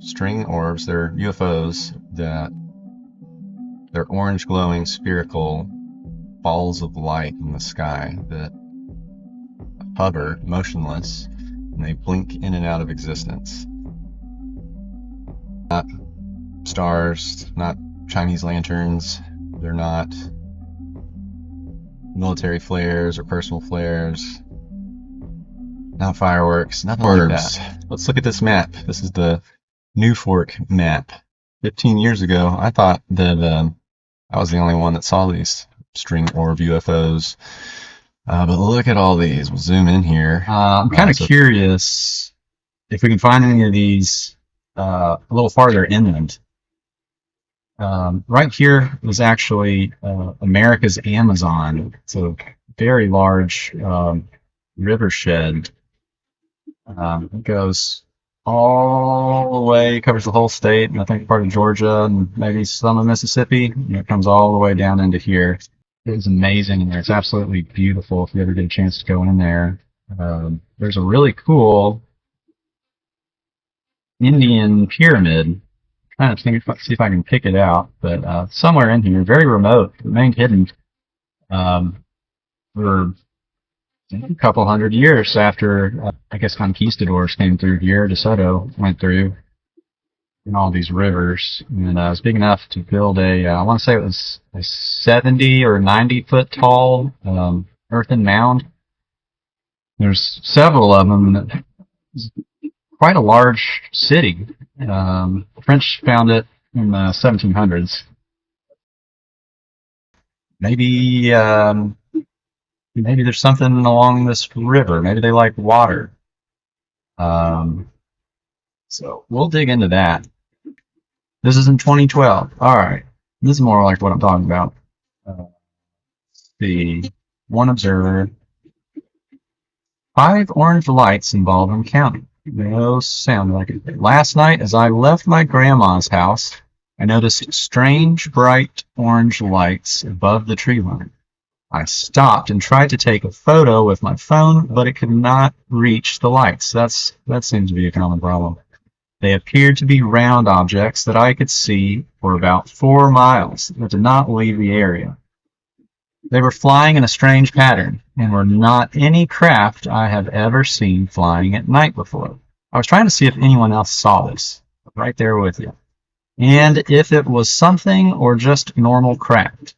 string orbs. They're UFOs that they're orange glowing spherical balls of light in the sky that hover motionless and they blink in and out of existence. Not stars, not Chinese lanterns, they're not military flares or personal flares, not fireworks, nothing like that. Let's look at this map. This is the NUFORC map. 15 years ago, I thought that I was the only one that saw these string orb UFOs. But look at all these. We'll zoom in here. I'm kind of curious if we can find any of these a little farther inland. Right here is actually America's Amazon. It's a very large river shed. It goes all the way, covers the whole state, and I think part of Georgia and maybe some of Mississippi. And it comes all the way down into here. It is amazing in there. It's absolutely beautiful if you ever get a chance to go in there. There's a really cool Indian pyramid. I'm trying to see if I can pick it out, but somewhere in here, very remote, remained hidden for a couple hundred years after, I guess, conquistadors came through here. DeSoto went through in all these rivers, and it was big enough to build I want to say it was a 70 or 90 foot tall earthen mound. There's several of them. It's quite a large city. The French found it in the 1700s. Maybe there's something along this river. Maybe they like water. So we'll dig into that. This is in 2012. All right. This is more like what I'm talking about. The one observer. 5 orange lights in Baldwin County. No sound like it. Last night, as I left my grandma's house, I noticed strange, bright orange lights above the tree line. I stopped and tried to take a photo with my phone, but it could not reach the lights. That seems to be a common problem. They appeared to be round objects that I could see for about 4 miles, but did not leave the area. They were flying in a strange pattern, and were not any craft I have ever seen flying at night before. I was trying to see if anyone else saw this, right there with you, and if it was something or just normal craft.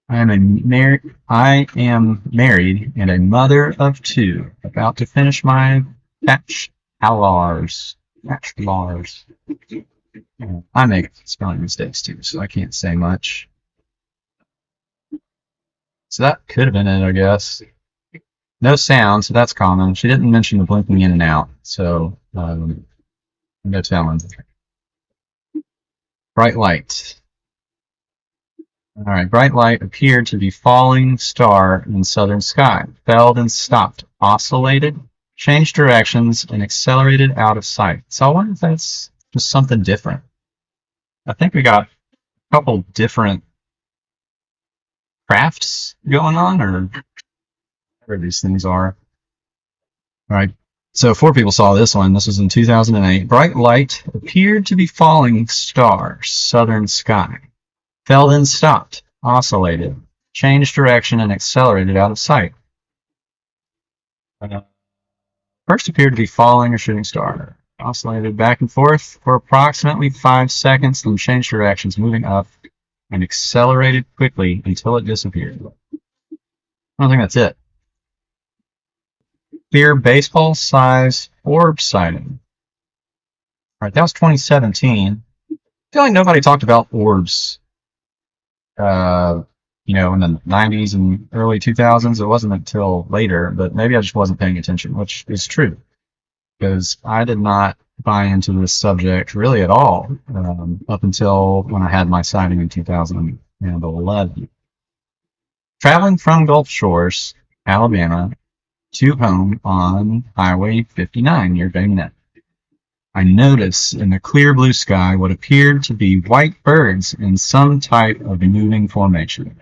I am married and a mother of 2, about to finish my bachelor's. I make spelling mistakes too, so I can't say much. So that could have been it, I guess. No sound, so that's common. She didn't mention the blinking in and out, so no telling. Bright light. All right, bright light appeared to be falling star in southern sky. Fell and stopped, oscillated, changed directions, and accelerated out of sight. So I wonder if that's just something different. I think we got a couple different crafts going on, or whatever these things are. All right, so 4 people saw this one. This was in 2008. Bright light appeared to be falling star, southern sky. Fell then stopped, oscillated, changed direction, and accelerated out of sight. First appeared to be falling or shooting star. Oscillated back and forth for approximately 5 seconds, then changed directions, moving up, and accelerated quickly until it disappeared. I don't think that's it. Clear baseball-sized orb sighting. All right, that was 2017. I feel like nobody talked about orbs, in the 90s and early 2000s. It wasn't until later, but maybe I just wasn't paying attention, which is true, because I did not buy into this subject really at all up until when I had my sighting in 2011. Traveling from Gulf Shores, Alabama, to home on Highway 59 near Bay Minette, I noticed in the clear blue sky what appeared to be white birds in some type of moving formation.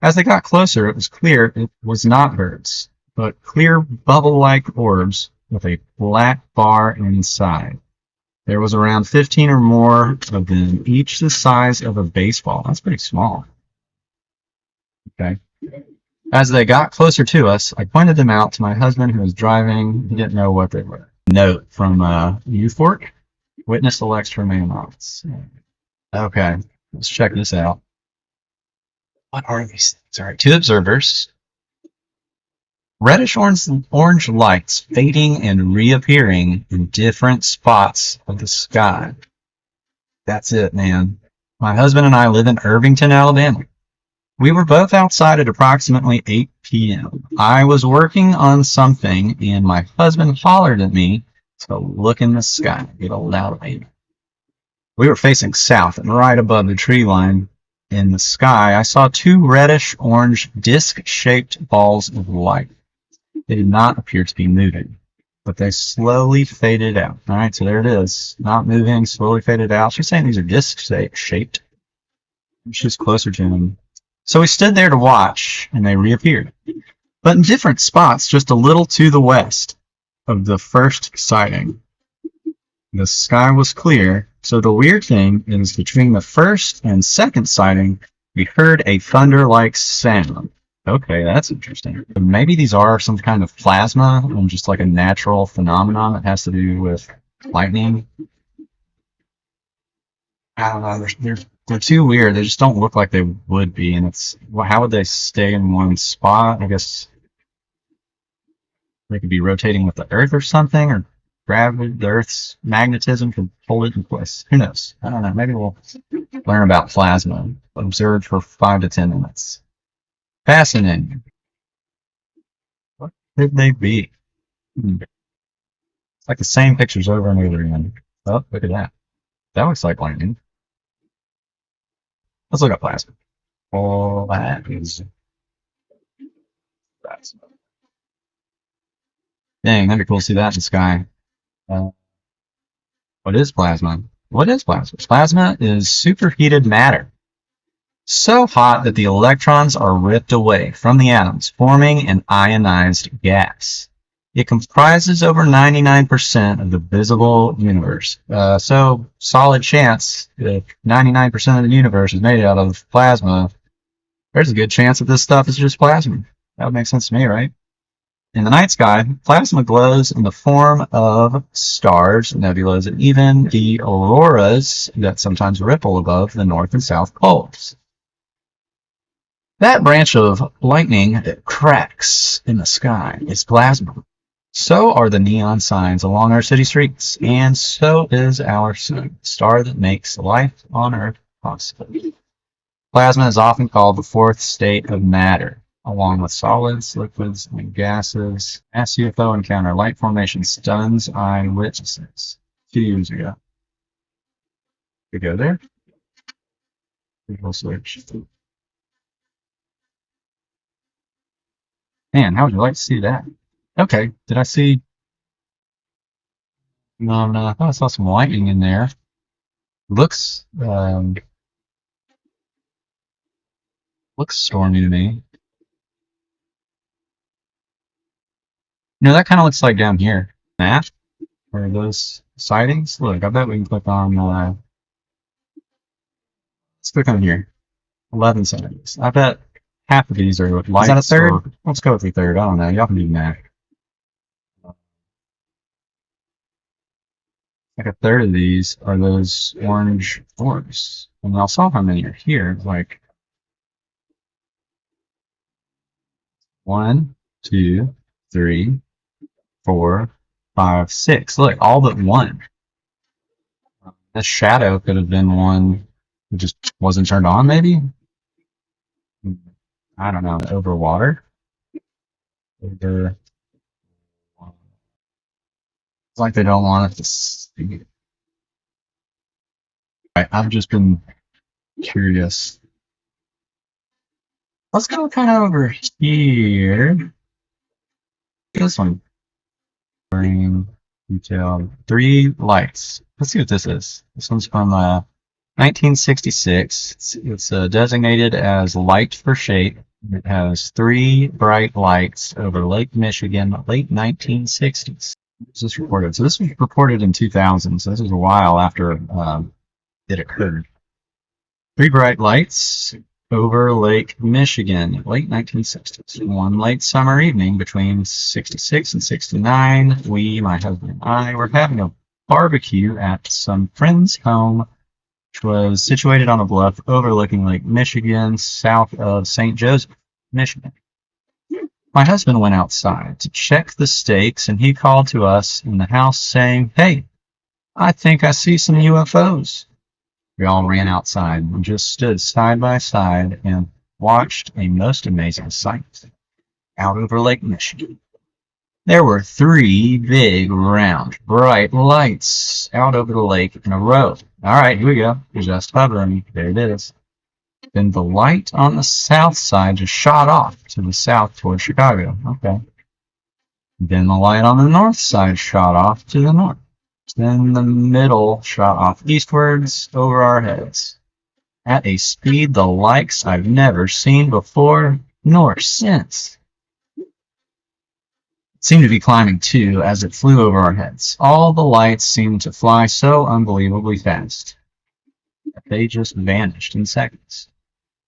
As they got closer, it was clear it was not birds, but clear bubble-like orbs with a black bar inside. There was around 15 or more of them, each the size of a baseball. That's pretty small. Okay. As they got closer to us, I pointed them out to my husband who was driving. He didn't know what they were. Note from NUFORC. Witness elects to remain anonymous. Okay, let's check this out. What are these things? All right, two observers. Reddish orange lights fading and reappearing in different spots of the sky. That's it, man. My husband and I live in Irvington, Alabama. We were both outside at approximately 8 p.m. I was working on something, and my husband hollered at me to look in the sky. Get a loud baby. We were facing south, and right above the tree line in the sky, I saw two reddish-orange disc-shaped balls of light. They did not appear to be moving, but they slowly faded out. All right, so there it is. Not moving, slowly faded out. She's saying these are disc-shaped. She's closer to them. So we stood there to watch, and they reappeared. But in different spots, just a little to the west of the first sighting. The sky was clear, so the weird thing is between the first and second sighting, we heard a thunder-like sound. Okay, that's interesting. Maybe these are some kind of plasma and just like a natural phenomenon that has to do with lightning. I don't know. They're too weird. They just don't look like they would be. And it's, well, how would they stay in one spot? I guess they could be rotating with the Earth or something, or gravity, the Earth's magnetism could hold it in place. Who knows? I don't know. Maybe we'll learn about plasma. Observed for 5 to 10 minutes. Fascinating. What could they be? It's like the same pictures over and over again. Oh, look at that. That looks like lightning. Let's look up plasma. Oh, that is plasma. Dang, that'd be cool to see that in the sky. What is plasma? What is plasma? Plasma is superheated matter. So hot that the electrons are ripped away from the atoms, forming an ionized gas. It comprises over 99% of the visible universe. So, solid chance if 99% of the universe is made out of plasma, there's a good chance that this stuff is just plasma. That would make sense to me, right? In the night sky, plasma glows in the form of stars, nebulas, and even the auroras that sometimes ripple above the north and south poles. That branch of lightning that cracks in the sky is plasma. So are the neon signs along our city streets, and so is our sun, the star that makes life on Earth possible. Plasma is often called the fourth state of matter, along with solids, liquids, and gases. As UFO encounter light formation stuns eyewitnesses 2 years ago. We go there. We'll switch. Man, how would you like to see that? Okay, did I see? No, I thought I saw some lightning in there. Looks stormy to me. No, that kind of looks like down here. That, or those sightings. Look, I bet we can click on. Let's click on here. 11 sightings. I bet half of these are with lights. Is that a third? Or, let's go with the third. I don't know. Y'all can do math. Like a third of these are those orange orbs. And I'll saw how many are here. Like 1, 2, 3, 4, 5, 6. Look, all but one. This shadow could have been one that just wasn't turned on, maybe? I don't know. Over water? Over. It's like they don't want us to see it. Right, I've just been curious. Let's go kind of over here. This one. Green, detail, 3 lights. Let's see what this is. This one's from 1966. It's designated as light for shape. It has 3 bright lights over Lake Michigan, late 1960s. Was this reported? So this was reported in 2000. So this was a while after it occurred. 3 bright lights over Lake Michigan, late 1960s. One late summer evening between 66 and 69, we, my husband and I, were having a barbecue at some friend's home, which was situated on a bluff overlooking Lake Michigan, south of St. Joseph, Michigan. My husband went outside to check the stakes, and he called to us in the house saying, "Hey, I think I see some UFOs." We all ran outside and just stood side by side and watched a most amazing sight out over Lake Michigan. There were 3 big, round, bright lights out over the lake in a row. All right, here we go. Just hovering. There it is. Then the light on the south side just shot off to the south toward Chicago. Okay. Then the light on the north side shot off to the north. Then the middle shot off eastwards over our heads at a speed the likes I've never seen before nor since. It seemed to be climbing too as it flew over our heads. All the lights seemed to fly so unbelievably fast that they just vanished in seconds.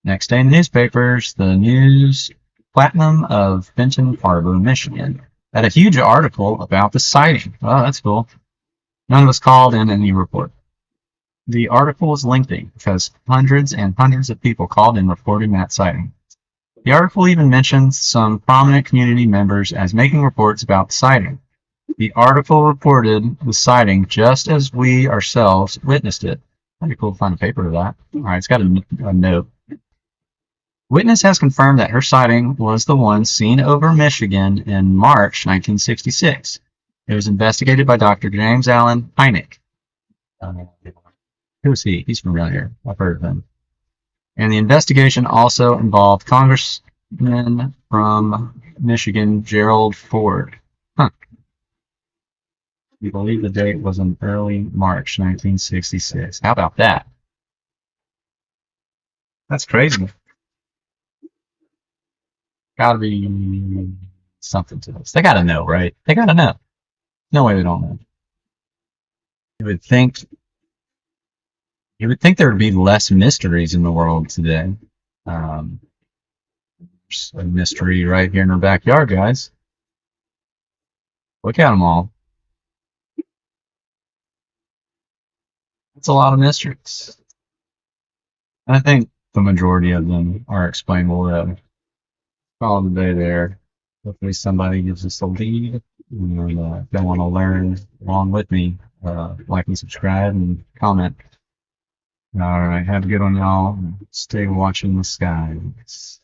Next day in the newspapers, the news Platinum of Benton Harbor, Michigan, had a huge article about the sighting. Oh, that's cool. None of us called in any report. The article was lengthy because hundreds and hundreds of people called in reporting that sighting. The article even mentioned some prominent community members as making reports about the sighting. The article reported the sighting just as we ourselves witnessed it. Pretty cool to find a paper of that. All right, it's got a note. Witness has confirmed that her sighting was the one seen over Michigan in March 1966. It was investigated by Dr. James Allen Hynek. Who's he? He's familiar. I've heard of him. And the investigation also involved Congressman from Michigan, Gerald Ford. Huh. We believe the date was in early March 1966. How about that? That's crazy. Gotta be something to this. They gotta know, right? They gotta know. No way they don't know. You would think there would be less mysteries in the world today. There's a mystery right here in our backyard, guys. Look at them all. It's a lot of mysteries. And I think the majority of them are explainable. Call it a day there. Hopefully somebody gives us a lead. And if they want to learn along with me, like and subscribe and comment. All right, have a good one, y'all. Stay watching the skies.